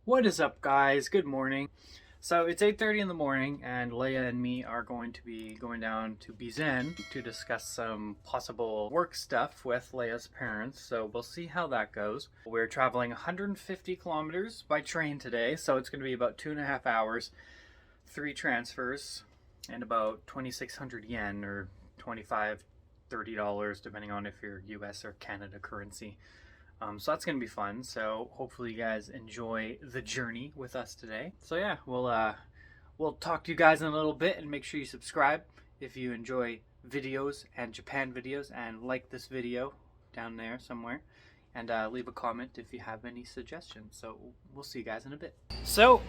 What is up, guys? Good morning. So it's 8:30 in the morning, and Leia and me are going to be going down to Bizen to discuss some possible work stuff with Leia's parents. So we'll see how that goes. We're traveling 150 kilometers by train today, so it's going to be about 2.5 hours, 3 transfers, and about 2,600 yen or 25, $30, depending on if you're US or Canada currency. So that's gonna be fun. So hopefully you guys enjoy the journey with us today. So yeah, we'll talk to you guys in a little bit, and make sure you subscribe if you enjoy videos and Japan videos, and like this video down there somewhere, and leave a comment if you have any suggestions. So we'll see you guys in a bit. So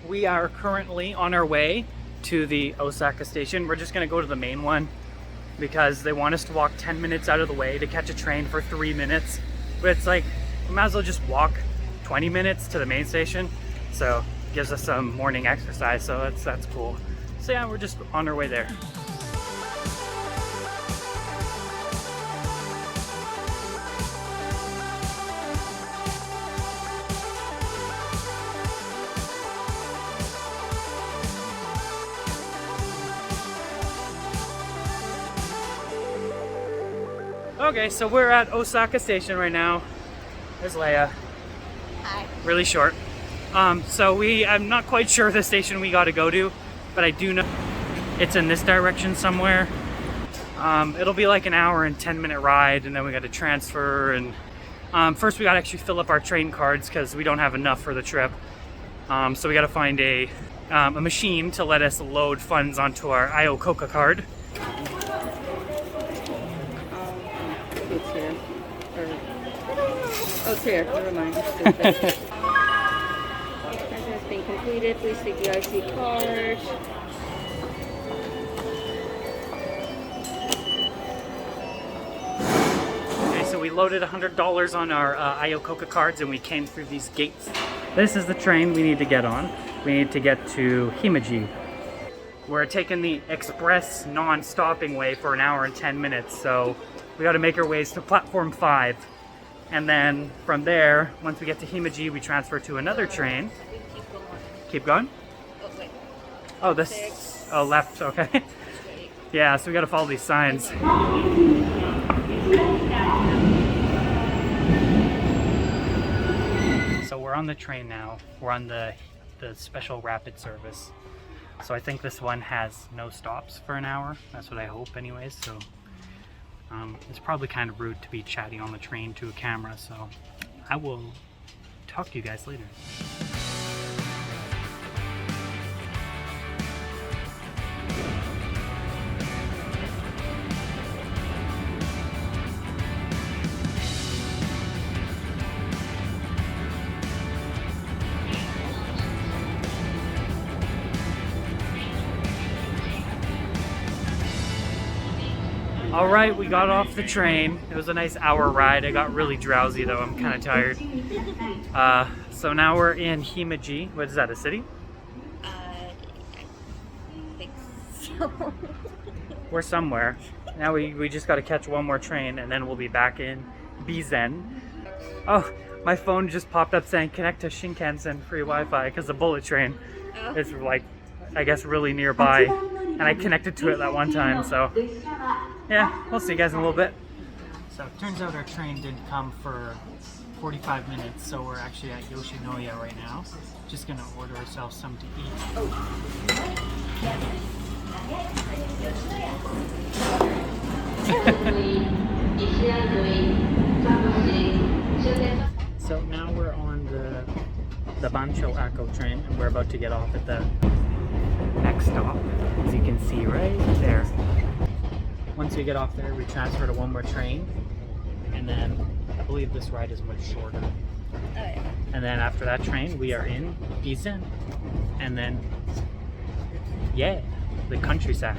we are currently on our way to the Osaka station. We're just gonna go to the main one because they want us to walk 10 minutes out of the way to catch a train for 3 minutes. But it's like, we might as well just walk 20 minutes to the main station. So it gives us some morning exercise, so that's cool. So yeah, we're just on our way there. Okay, so we're at Osaka station right now. There's Leia. Hi. Really short. I'm not quite sure the station we gotta go to, but I do know it's in this direction somewhere. It'll be like an hour and 10-minute ride, and then we gotta transfer, and first we gotta actually fill up our train cards because we don't have enough for the trip. So we gotta find a machine to let us load funds onto our Okayama card. It's here. Oh, it's here. Never mind. Transaction has been completed. Please take the IC card. Okay, so we loaded $100 on our Okayama cards, and we came through these gates. This is the train we need to get on. We need to get to Himeji. We're taking the express non-stopping way for an hour and 10 minutes, so we got to make our ways to platform 5, and then from there, once we get to Himeji, we transfer to another train. Keep going? Oh, wait. Oh, this. Oh, left. Okay. Yeah, so we got to follow these signs. So we're on the train now. We're on the special rapid service. So I think this one has no stops for an hour. That's what I hope, anyways. So. It's probably kind of rude to be chatting on the train to a camera, so I will talk to you guys later. All right, we got off the train. It was a nice hour ride. I got really drowsy though. I'm kind of tired. So now we're in Himeji. What is that, a city? I think so. We're somewhere. Now we just got to catch one more train, and then we'll be back in Bizen. Oh, my phone just popped up saying connect to Shinkansen free Wi-Fi because the bullet train is like, I guess, really nearby. And I connected to it that one time, so yeah, we'll see you guys in a little bit. So it turns out our train didn't come for 45 minutes, so we're actually at Yoshinoya right now. Just gonna order ourselves some to eat. So now we're on the Bancho Ako train, and we're about to get off at the next stop, as you can see right there. Once we get off there, we transfer to one more train, and then I believe this ride is much shorter. Oh, yeah. And then after that train, we are in Bizen, and then yeah, the countryside.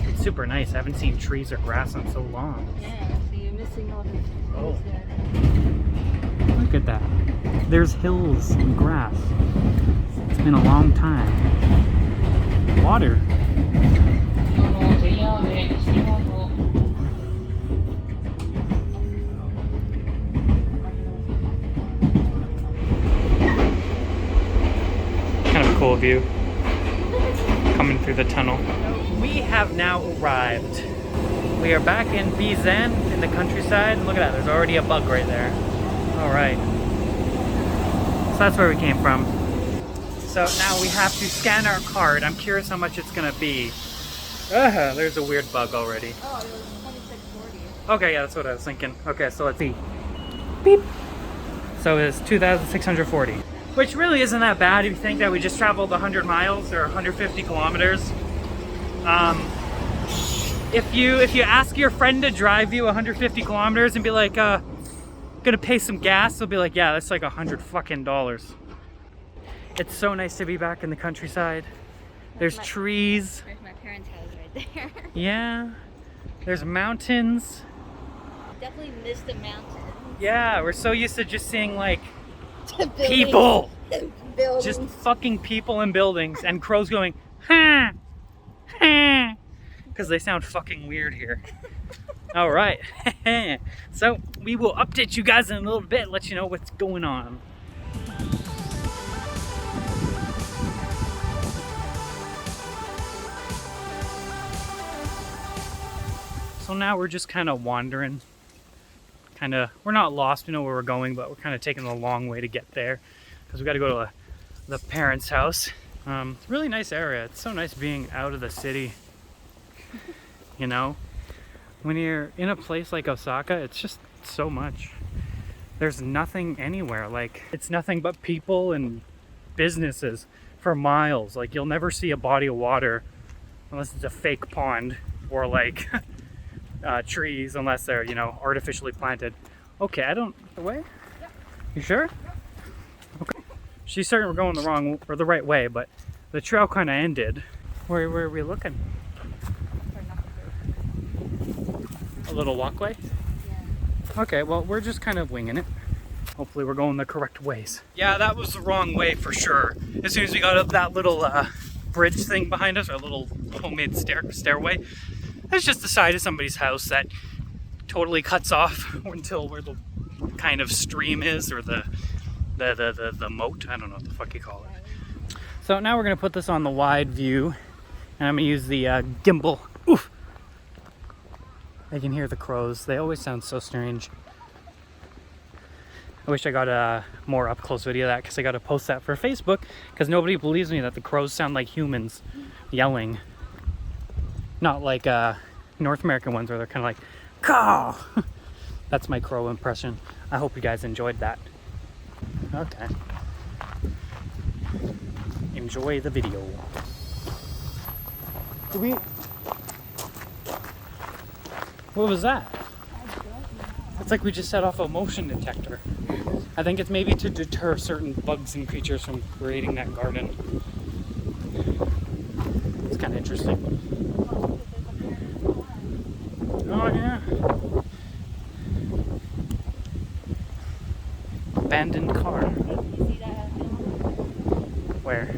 It's super nice. I haven't seen trees or grass in so long. Yeah, so you're missing all the Oh. there. Look at that. There's hills and grass. It's been a long time. Water. cool view coming through the tunnel. We have now arrived. We are back in Bizen in the countryside. Look at that, there's already a bug right there. Alright. So that's where we came from. So now we have to scan our card. I'm curious how much it's gonna be. There's a weird bug already. Oh, it was 2640. Okay, yeah, that's what I was thinking. Okay, so let's see. Beep. So it's 2,640. Which really isn't that bad if you think that we just traveled 100 miles or 150 kilometers. If you ask your friend to drive you 150 kilometers and be like, gonna pay some gas, they'll be like, yeah, that's like $100 fucking. It's so nice to be back in the countryside. There's trees. There's my parents' house right there. Yeah. There's mountains. Definitely missed the mountains. Yeah, we're so used to just seeing like Buildings. people. Buildings. Just fucking people and buildings and crows going, ha, ha, because they sound fucking weird here. All right. So we will update you guys in a little bit, let you know what's going on. So now we're just kind of wandering. We're not lost, we know where we're going, but we're kind of taking the long way to get there because we got to go to the parents' house. It's a really nice area. It's so nice being out of the city. You know, when you're in a place like Osaka, it's just so much. There's nothing anywhere. Like, it's nothing but people and businesses for miles. Like, you'll never see a body of water unless it's a fake pond or like trees, unless they're, you know, artificially planted. Okay, I don't. The way? Yep. You sure? Okay. She's certain we're going the wrong or the right way, but the trail kind of ended. Where are we looking? A little walkway? Yeah. Okay, well, we're just kind of winging it. Hopefully we're going the correct ways. Yeah, that was the wrong way for sure. As soon as we got up that little bridge thing behind us, our little homemade stairway, it's just the side of somebody's house that totally cuts off until where the kind of stream is, or the moat. I don't know what the fuck you call it. So now we're gonna put this on the wide view, and I'm gonna use the gimbal. Oof! I can hear the crows. They always sound so strange. I wish I got a more up close video of that, because I got to post that for Facebook, because nobody believes me that the crows sound like humans yelling. Not like North American ones where they're kind of like, caw. That's my crow impression. I hope you guys enjoyed that. Okay. Enjoy the video. What was that? It's like we just set off a motion detector. I think it's maybe to deter certain bugs and creatures from raiding that garden. It's kind of interesting. Oh yeah. Abandoned car. You see that? Where?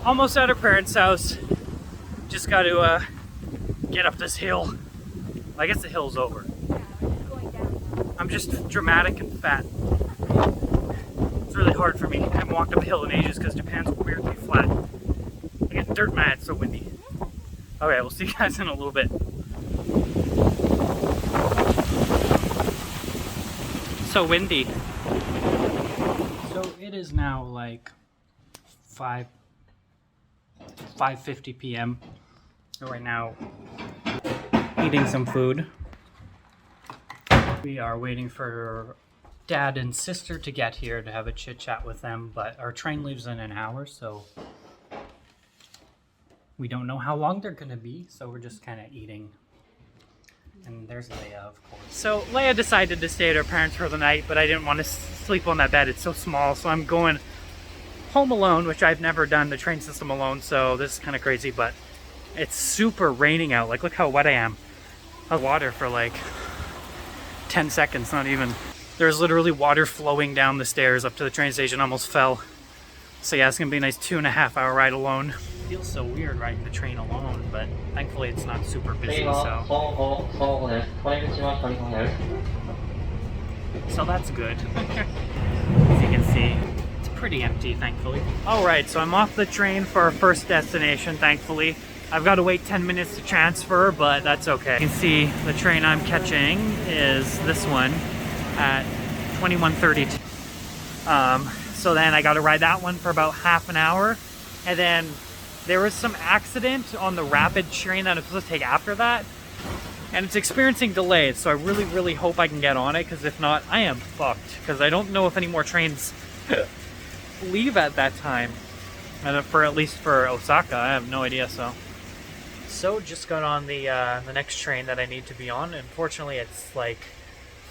Almost at our parents' house. Just got to get up this hill. I guess the hill's over. Yeah, we're just going down. I'm just dramatic and fat. It's really hard for me. I haven't walked up a hill in ages because Japan's weirdly flat. I get dirt mad, it's so windy. Okay, we'll see you guys in a little bit. So windy. So it is now like 5:50 p.m. Right now, eating some food. We are waiting for Dad and sister to get here to have a chit chat with them, but our train leaves in an hour, so we don't know how long they're gonna be, so we're just kind of eating. And there's Leia, of course. So Leia decided to stay at her parents for the night, but I didn't want to sleep on that bed. It's so small, so I'm going home alone, which I've never done the train system alone, so this is kind of crazy, but it's super raining out. Like, look how wet I am. I had water for like 10 seconds, not even. There's literally water flowing down the stairs up to the train station, almost fell. So yeah, it's gonna be a nice 2.5 hour ride alone. It feels so weird riding the train alone, but thankfully it's not super busy, so that's good. As you can see, it's pretty empty, thankfully. Alright, so I'm off the train for our first destination, thankfully. I've got to wait 10 minutes to transfer, but that's okay. You can see the train I'm catching is this one at 21:32. So then I got to ride that one for about half an hour, and then there was some accident on the rapid train that I'm supposed to take after that, and it's experiencing delays, so I really hope I can get on it, because if not, I am fucked, because I don't know if any more trains leave at that time, and for at least for Osaka, I have no idea. So just got on the next train that I need to be on. Unfortunately, it's like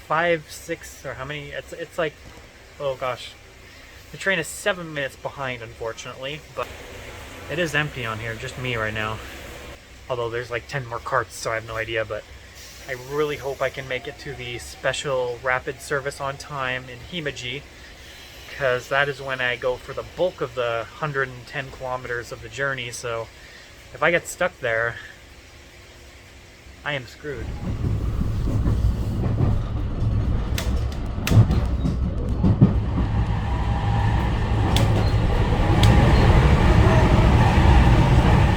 5, 6, or how many? It's like, oh gosh, the train is 7 minutes behind, unfortunately. But it is empty on here, just me right now. Although there's like 10 more carts, so I have no idea. But I really hope I can make it to the special rapid service on time in Himeji, because that is when I go for the bulk of the 110 kilometers of the journey. So if I get stuck there, I am screwed.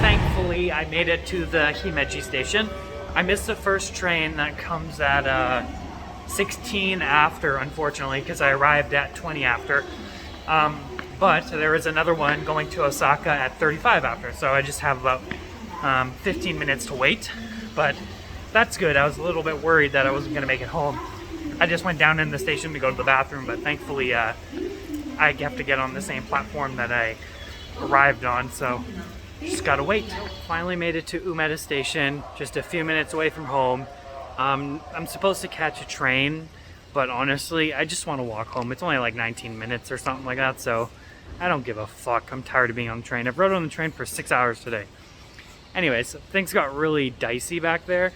Thankfully, I made it to the Himeji station. I missed the first train that comes at 16 after, unfortunately, because I arrived at 20 after. But there is another one going to Osaka at 35 after, so I just have about 15 minutes to wait. But that's good. I was a little bit worried that I wasn't going to make it home. I just went down in the station to go to the bathroom, but thankfully I have to get on the same platform that I arrived on, so just gotta wait. Finally made it to Umeda station, just a few minutes away from home. I'm supposed to catch a train, but honestly, I just want to walk home. It's only like 19 minutes or something like that, so I don't give a fuck. I'm tired of being on the train. I've rode on the train for 6 hours today. Anyways, things got really dicey back there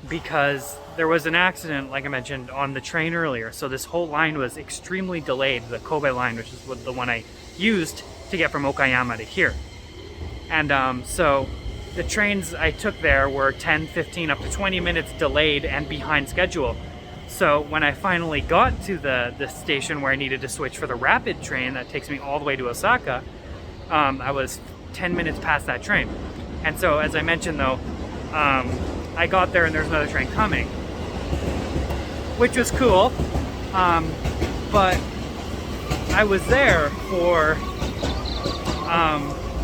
because there was an accident, like I mentioned, on the train earlier. So this whole line was extremely delayed, the Kobe line, which is the one I used to get from Okayama to here. And so the trains I took there were 10, 15, up to 20 minutes delayed and behind schedule. So when I finally got to the station where I needed to switch for the rapid train that takes me all the way to Osaka, I was 10 minutes past that train. And so, as I mentioned though, I got there and there's another train coming, which was cool, but I was there for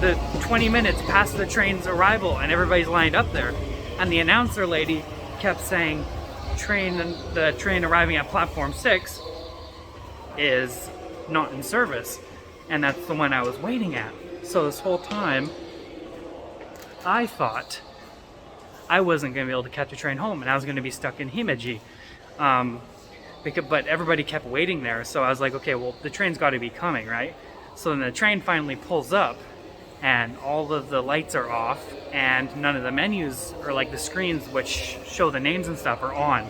the 20 minutes past the train's arrival and everybody's lined up there. And the announcer lady kept saying, the train arriving at platform 6 is not in service, and that's the one I was waiting at. So this whole time I thought I wasn't going to be able to catch a train home and I was going to be stuck in Himeji, but everybody kept waiting there, so I was like, okay, well, the train's got to be coming, right? So then the train finally pulls up and all of the lights are off and none of the menus, or like the screens which show the names and stuff, are on,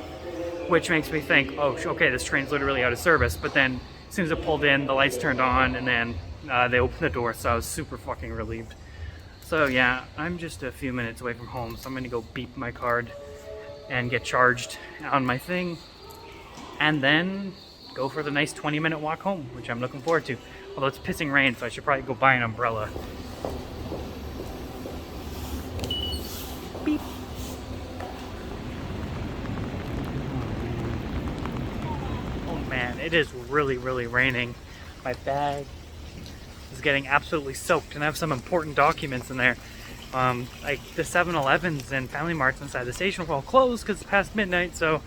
which makes me think, oh, okay, this train's literally out of service. But then as soon as it pulled in, the lights turned on and then they opened the door, so I was super fucking relieved. So yeah, I'm just a few minutes away from home, so I'm gonna go beep my card and get charged on my thing and then go for the nice 20-minute walk home, which I'm looking forward to. Although it's pissing rain, so I should probably go buy an umbrella. Beep. Oh man, it is really raining. My bag is getting absolutely soaked and I have some important documents in there. Like the 7-Elevens and Family Marts inside the station were all closed because it's past midnight, so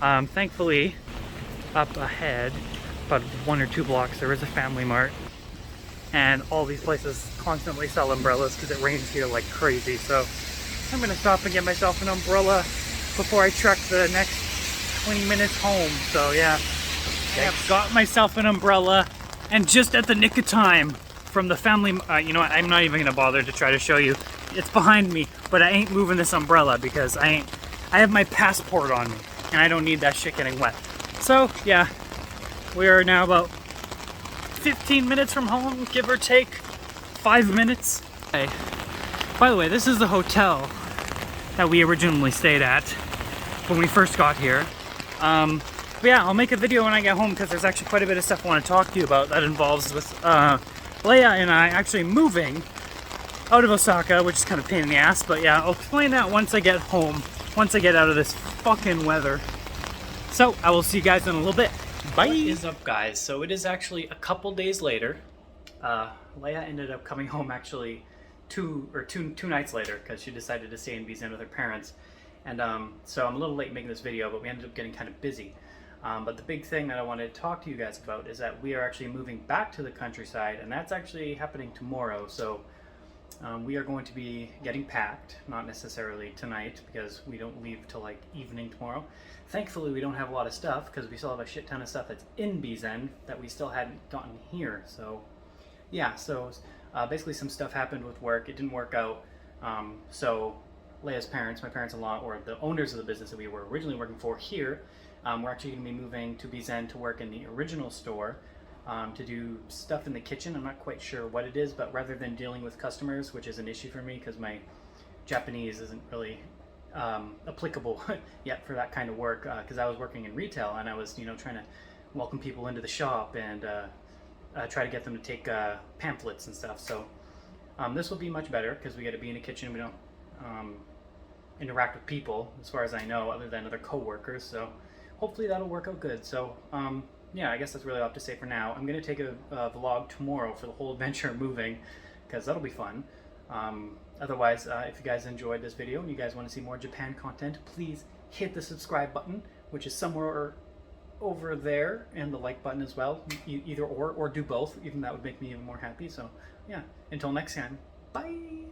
thankfully up ahead, about 1 or 2 blocks, there is a Family Mart, and all these places constantly sell umbrellas because it rains here like crazy. So I'm gonna stop and get myself an umbrella before I trek the next 20 minutes home. So yeah, I've got myself an umbrella, and just at the nick of time, from the family, you know what, I'm not even gonna bother to try to show you. It's behind me, but I ain't moving this umbrella because I have my passport on me and I don't need that shit getting wet. So yeah, we are now about 15 minutes from home, give or take 5 minutes. Hey, by the way, this is the hotel that we originally stayed at when we first got here. But yeah, I'll make a video when I get home because there's actually quite a bit of stuff I want to talk to you about that involves with Leia and I actually moving out of Osaka, which is kind of a pain in the ass, but yeah, I'll explain that once I get home, once I get out of this fucking weather. So, I will see you guys in a little bit. Bye! What is up, guys? So it is actually a couple days later. Leia ended up coming home actually two nights later because she decided to stay in Bizen with her parents. And so I'm a little late making this video, but we ended up getting kind of busy. But the big thing that I wanted to talk to you guys about is that we are actually moving back to the countryside, and that's actually happening tomorrow. So we are going to be getting packed, not necessarily tonight because we don't leave till like evening tomorrow. Thankfully, we don't have a lot of stuff because we still have a shit ton of stuff that's in Bizen that we still hadn't gotten here. So yeah, so basically some stuff happened with work. It didn't work out. So Leia's parents, my parents-in-law, or the owners of the business that we were originally working for here, we're actually going to be moving to Bizen to work in the original store to do stuff in the kitchen. I'm not quite sure what it is, but rather than dealing with customers, which is an issue for me because my Japanese isn't really applicable yet for that kind of work, because I was working in retail and I was, you know, trying to welcome people into the shop and try to get them to take pamphlets and stuff. So this will be much better because we get to be in a kitchen. We don't interact with people, as far as I know, other than other co-workers. So hopefully that'll work out good. So yeah, I guess that's really all I have to say for now. I'm going to take a vlog tomorrow for the whole adventure of moving because that'll be fun. Otherwise, if you guys enjoyed this video and you guys want to see more Japan content, please hit the subscribe button, which is somewhere over there, and the like button as well. Either or do both. Even that would make me even more happy. So yeah, until next time, bye!